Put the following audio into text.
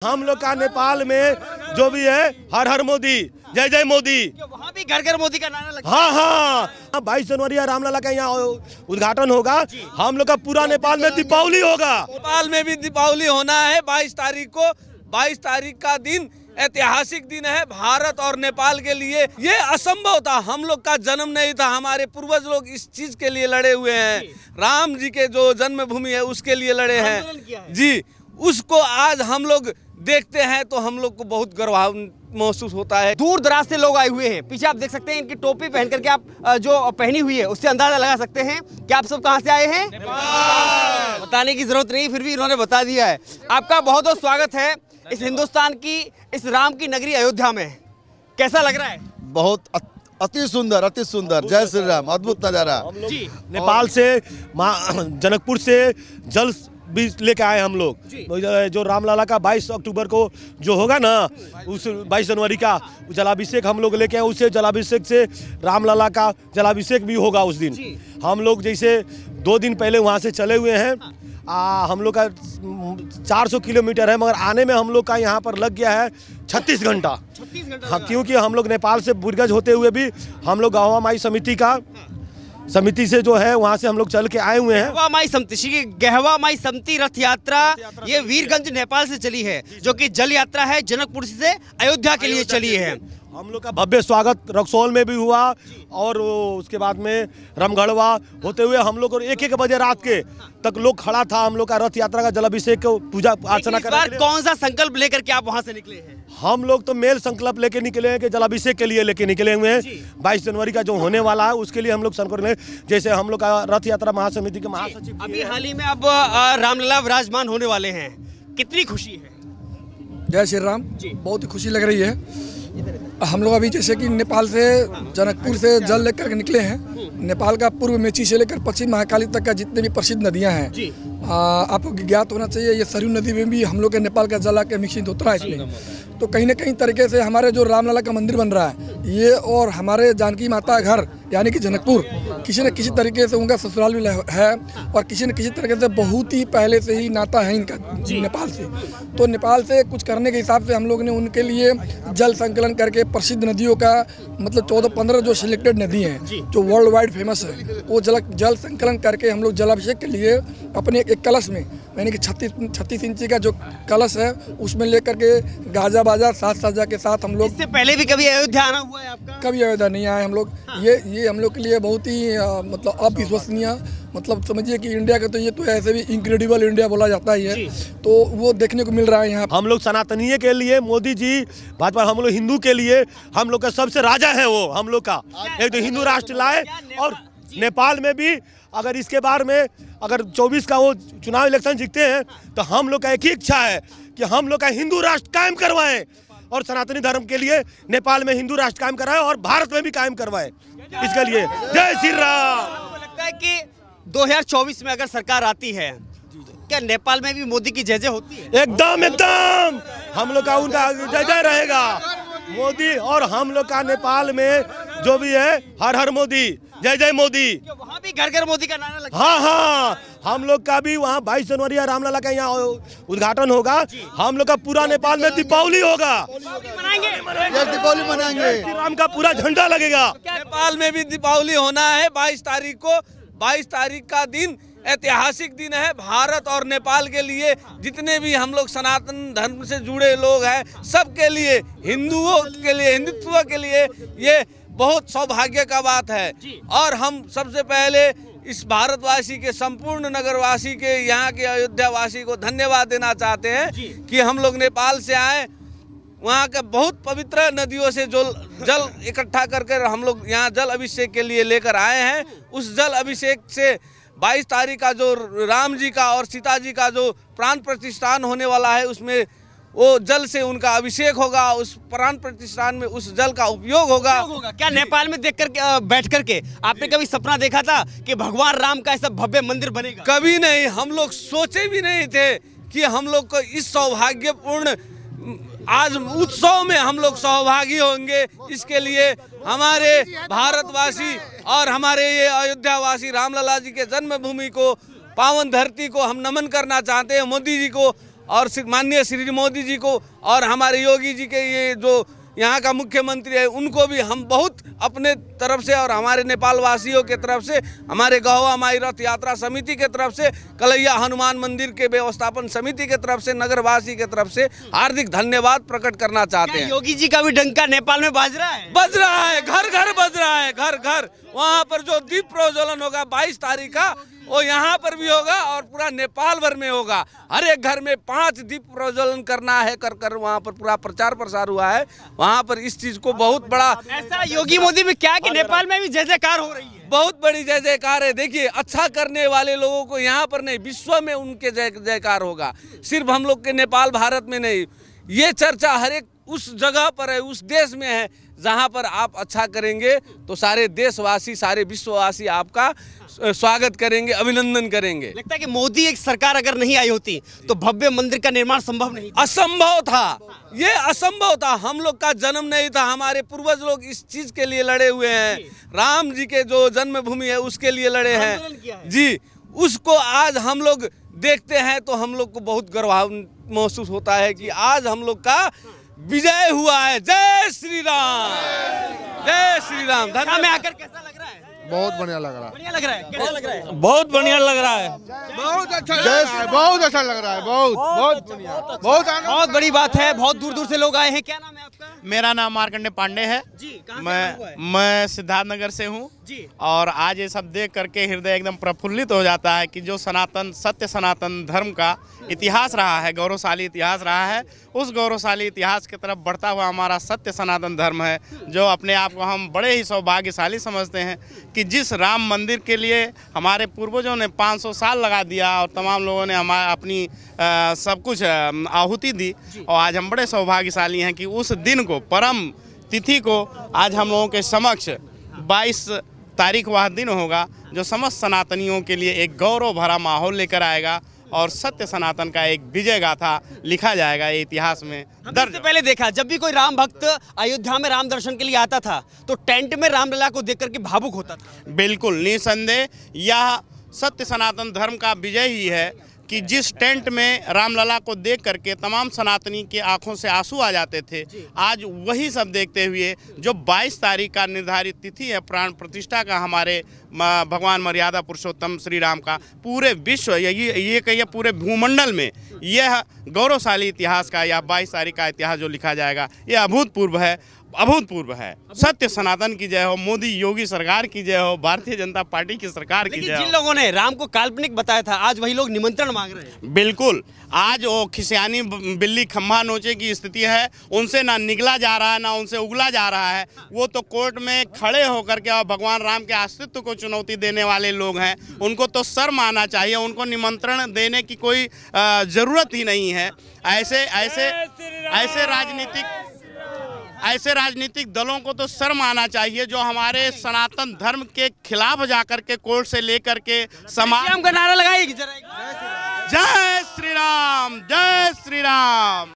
हम लोग का नेपाल में जो भी है हर हर मोदी, जय जय मोदी। वहाँ भी घर घर मोदी का नारा लगता है। हाँ, 22 जनवरी रामलला का यहाँ उद्घाटन होगा। हम लोग का पूरा नेपाल में दीपावली होगा। नेपाल में भी दीपावली होना है 22 तारीख को। 22 तारीख का दिन ऐतिहासिक दिन है भारत और नेपाल के लिए। ये असंभव था, हम लोग का जन्म नहीं था, हमारे पूर्वज लोग इस चीज के लिए लड़े हुए हैं। राम जी के जो जन्मभूमि है उसके लिए लड़े हैं जी। उसको आज हम लोग देखते हैं तो हम लोग को बहुत गर्व महसूस होता है। दूर दराज से लोग आए हुए हैं। पीछे आप देख सकते हैं इनकी टोपी पहन करके आप जो पहनी हुई है उससे अंदाजा लगा सकते हैं कि आप सब कहां से आए हैं। बताने की जरूरत नहीं, फिर भी इन्होंने बता दिया है। आपका बहुत बहुत स्वागत है इस हिंदुस्तान की, इस राम की नगरी अयोध्या में। कैसा लग रहा है? बहुत अति सुंदर, जय श्री राम, अद्भुत नजारा। नेपाल से जनकपुर से जल भी लेके आए हम लोग। जो रामलला का 22 अक्टूबर को जो होगा ना, उस 22 जनवरी का जलाभिषेक हम लोग लेके आए। उससे जलाभिषेक से रामलला का जलाभिषेक भी होगा उस दिन। हम लोग जैसे 2 दिन पहले वहाँ से चले हुए हैं। हम लोग का 400 किलोमीटर है, मगर आने में हम लोग का यहाँ पर लग गया है 36 घंटा। हाँ, क्योंकि हम लोग नेपाल से बुर्गज होते हुए भी हम लोग गहवा माई समिति से जो है वहाँ से हम लोग चल के आए हुए हैं। गहवा माई समिति रथ यात्रा ये वीरगंज नेपाल से चली है, जो कि जल यात्रा है जनकपुर से अयोध्या के लिए चली है। हम लोग का भव्य स्वागत रक्सौल में भी हुआ और उसके बाद में रामगढ़वा होते हुए हम लोग 1-1 बजे रात के तक लोग खड़ा था। हम लोग का रथ यात्रा का जलाभिषेक पूजा अर्चना कर। कौन सा संकल्प लेकर के आप वहाँ से निकले हैं? हम लोग तो मेल संकल्प लेके निकले हैं कि जलाभिषेक के लिए लेके निकले हुए हैं। 22 जनवरी का जो होने वाला है उसके लिए हम लोग संकल्प, जैसे हम लोग का रथ यात्रा महासमिति के महासचिव अभी हाल ही में अब रामलला विराजमान होने वाले हैं, कितनी खुशी है? जय श्री राम। बहुत ही खुशी लग रही है। हम लोग अभी जैसे कि नेपाल से जनकपुर से जल लेकर निकले हैं। नेपाल का पूर्व मेची से लेकर पश्चिम महाकाली तक का जितने भी प्रसिद्ध नदियां हैं, आपको ज्ञात होना चाहिए ये सरयू नदी में भी हम लोग के नेपाल का जल आके मिक्सिंग होता है इसमें। तो कहीं ना कहीं तरीके से हमारे जो रामलला का मंदिर बन रहा है ये, और हमारे जानकी माता घर यानी कि जनकपुर, किसी न किसी तरीके से उनका ससुराल भी है और किसी न किसी तरीके से बहुत ही पहले से ही नाता है इनका नेपाल से। तो नेपाल से कुछ करने के हिसाब से हम लोग ने उनके लिए जल संकलन करके प्रसिद्ध नदियों का मतलब 14-15 जो सिलेक्टेड नदी हैं जो वर्ल्ड वाइड फेमस है, वो जल संकलन करके हम लोग जलाभिषेक के लिए अपने एक कलश में, यानी कि 36 इंची का जो कलश है उसमें लेकर के गाजा बाजा साज सज्जा के साथ हम लोग। इससे पहले भी कभी अयोध्या आना हुआ है आपका? कभी अयोध्या नहीं आए हम लोग। ये हम लोग के लिए बहुत ही मतलब अविश्वसनीय, मतलब समझिए कि इंडिया का तो ये तो ऐसे भी इनक्रेडिबल इंडिया बोला जाता है, तो वो देखने को मिल रहा है यहाँ। हम लोग सनातनीय के लिए मोदी जी, भाजपा, हम लोग हिंदू के लिए हम लोग का सबसे राजा है वो। हम लोग का एक तो हिंदू राष्ट्र लाए, और नेपाल में भी अगर इसके बारे में अगर 24 का वो चुनाव इलेक्शन जीतते हैं तो हम लोग का एक ही इच्छा है कि हम लोग का हिंदू राष्ट्र कायम करवाएं और सनातनी धर्म के लिए नेपाल में हिंदू राष्ट्र कायम कराएं और भारत में भी कायम करवाएं। इसके लिए जय श्री राम। आपको लगता है कि 2024 में अगर सरकार आती है क्या नेपाल में भी मोदी की जय जय होती है? एकदम हम लोग का उनका जय जय रहेगा मोदी। और हम लोग का नेपाल में जो भी है हर हर मोदी, जय जय मोदी। वहाँ भी घर घर मोदी का नारा लगता है। हाँ, हम लोग का भी वहाँ 22 जनवरी रामलला का यहाँ उद्घाटन होगा। हम लोग का पूरा नेपाल में दीपावली होगा। दीपावली मनाएंगे, राम का पूरा झंडा लगेगा। नेपाल में भी दीपावली होना है 22 तारीख को। 22 तारीख का दिन ऐतिहासिक दिन है भारत और नेपाल के लिए। जितने भी हम लोग सनातन धर्म से जुड़े लोग हैं सबके लिए, हिंदुओं के लिए, हिंदुत्व के लिए ये बहुत सौभाग्य का बात है। और हम सबसे पहले इस भारतवासी के, संपूर्ण नगरवासी के, यहाँ के अयोध्यावासी को धन्यवाद देना चाहते हैं कि हम लोग नेपाल से आए, वहाँ के बहुत पवित्र नदियों से जो जल इकट्ठा करके हम लोग यहाँ जल अभिषेक के लिए लेकर आए हैं। उस जल अभिषेक से 22 तारीख का जो राम जी का और सीता जी का जो प्राण प्रतिष्ठान होने वाला है उसमें वो जल से उनका अभिषेक होगा। उस प्राण प्रतिष्ठान में उस जल का उपयोग होगा। क्या नेपाल में देख कर बैठ करके आपने कभी सपना देखा था कि भगवान राम का ऐसा भव्य मंदिर बनेगा? कभी नहीं, हम लोग सोचे भी नहीं थे कि हम लोग को इस सौभाग्यपूर्ण आज उत्सव में हम लोग सहभागी होंगे। इसके लिए हमारे भारतवासी और हमारे ये अयोध्यावासी रामलला जी के जन्मभूमि को, पावन धरती को हम नमन करना चाहते हैं, मोदी जी को और माननीय श्री मोदी जी को और हमारे योगी जी के ये जो यहाँ का मुख्यमंत्री है उनको भी हम बहुत अपने तरफ से और हमारे नेपाल वासियों के तरफ से, हमारे गौवा माई रथ यात्रा समिति के तरफ से, कलैया हनुमान मंदिर के व्यवस्थापन समिति के तरफ से, नगरवासी के तरफ से हार्दिक धन्यवाद प्रकट करना चाहते हैं। योगी जी का भी डंका नेपाल में बज रहा है? बज रहा है, घर घर बज रहा है, घर घर। वहाँ पर जो दीप प्रज्वलन होगा 22 तारीख का, वो यहाँ पर भी होगा और पूरा नेपाल भर में होगा। हर एक घर में 5 दीप प्रज्वलन करना है, कर वहाँ पर पूरा प्रचार प्रसार हुआ है। वहाँ पर इस चीज को बहुत बड़ा, ऐसा योगी मोदी में क्या कि नेपाल में भी जय जयकार हो रही है? बहुत बड़ी जय जयकार है। देखिए, अच्छा करने वाले लोगों को यहाँ पर नहीं, विश्व में उनके जय जयकार होगा। सिर्फ हम लोग के नेपाल भारत में नहीं, ये चर्चा हर एक उस जगह पर है, उस देश में है जहाँ पर आप अच्छा करेंगे तो सारे देशवासी, सारे विश्ववासी आपका स्वागत करेंगे, अभिनंदन करेंगे। लगता है कि मोदी एक सरकार अगर नहीं आई होती तो भव्य मंदिर का निर्माण संभव नहीं था। असंभव था, ये असंभव था। हम लोग का जन्म नहीं था, हमारे पूर्वज लोग इस चीज के लिए लड़े हुए हैं। राम जी के जो जन्मभूमि है उसके लिए लड़े हैं जी। उसको आज हम लोग देखते हैं तो हम लोग को बहुत गर्व महसूस होता है कि आज हम लोग का विजय हुआ है। जय श्री राम, जय श्री राम। धन्यवाद। में आकर कैसा लग रहा है? बहुत बढ़िया लग रहा है। बढ़िया लग रहा है? कैसा लग रहा है? बहुत बढ़िया लग रहा है, बहुत अच्छा लग रहा है, बहुत अच्छा लग रहा है, बहुत बढ़िया, बहुत बड़ी बात है। बहुत दूर दूर से लोग आए हैं। क्या नाम है आपका? मेरा नाम मार्कंडे पांडे है जी। कहाँ से आया हुआ है? मैं सिद्धार्थनगर से हूँ जी। और आज ये सब देख करके हृदय एकदम प्रफुल्लित हो जाता है कि जो सनातन सत्य सनातन धर्म का इतिहास रहा है, गौरवशाली इतिहास रहा है, उस गौरवशाली इतिहास की तरफ बढ़ता हुआ हमारा सत्य सनातन धर्म है, जो अपने आप को हम बड़े ही सौभाग्यशाली समझते हैं कि जिस राम मंदिर के लिए हमारे पूर्वजों ने 500 साल लगा दिया और तमाम लोगों ने हमारा अपनी सब कुछ आहुति दी, और आज हम बड़े सौभाग्यशाली हैं कि उस दिन को, परम तिथि को आज हम लोगों के समक्ष 22 तारीख वह दिन होगा जो समस्त सनातनियों के लिए एक गौरव भरा माहौल लेकर आएगा और सत्य सनातन का एक विजय गाथा लिखा जाएगा ये इतिहास में दर्ज। हमने पहले देखा जब भी कोई राम भक्त अयोध्या में राम दर्शन के लिए आता था तो टेंट में रामलला को देख करके भावुक होता था। बिल्कुल निसंदेह यह सत्य सनातन धर्म का विजय ही है कि जिस टेंट में रामलला को देख करके तमाम सनातनी के आंखों से आंसू आ जाते थे, आज वही सब देखते हुए जो 22 तारीख का निर्धारित तिथि है प्राण प्रतिष्ठा का हमारे भगवान मर्यादा पुरुषोत्तम श्री राम का, पूरे विश्व ये कहिए पूरे भूमंडल में यह गौरवशाली इतिहास का, यह 22 तारीख का इतिहास जो लिखा जाएगा ये अभूतपूर्व है, अभूतपूर्व है। सत्य सनातन की जय हो, मोदी योगी सरकार की जय हो, भारतीय जनता पार्टी की सरकार की जय हो। जिन लोगों ने राम को काल्पनिक बताया था आज वही लोग निमंत्रण मांग रहे हैं। बिल्कुल, आज वो खिसियानी बिल्ली खम्भा नोचे की स्थिति है, उनसे ना निगला जा रहा है ना उनसे उगला जा रहा है। वो तो कोर्ट में खड़े होकर के और भगवान राम के अस्तित्व को चुनौती देने वाले लोग हैं, उनको तो शर्म आना चाहिए, उनको निमंत्रण देने की कोई ज़रूरत ही नहीं है। ऐसे राजनीतिक दलों को तो शर्म आना चाहिए जो हमारे सनातन धर्म के खिलाफ जाकर के कोर्ट से लेकर के समाज का नारा लगाएगी। जय श्री राम, जय श्री राम।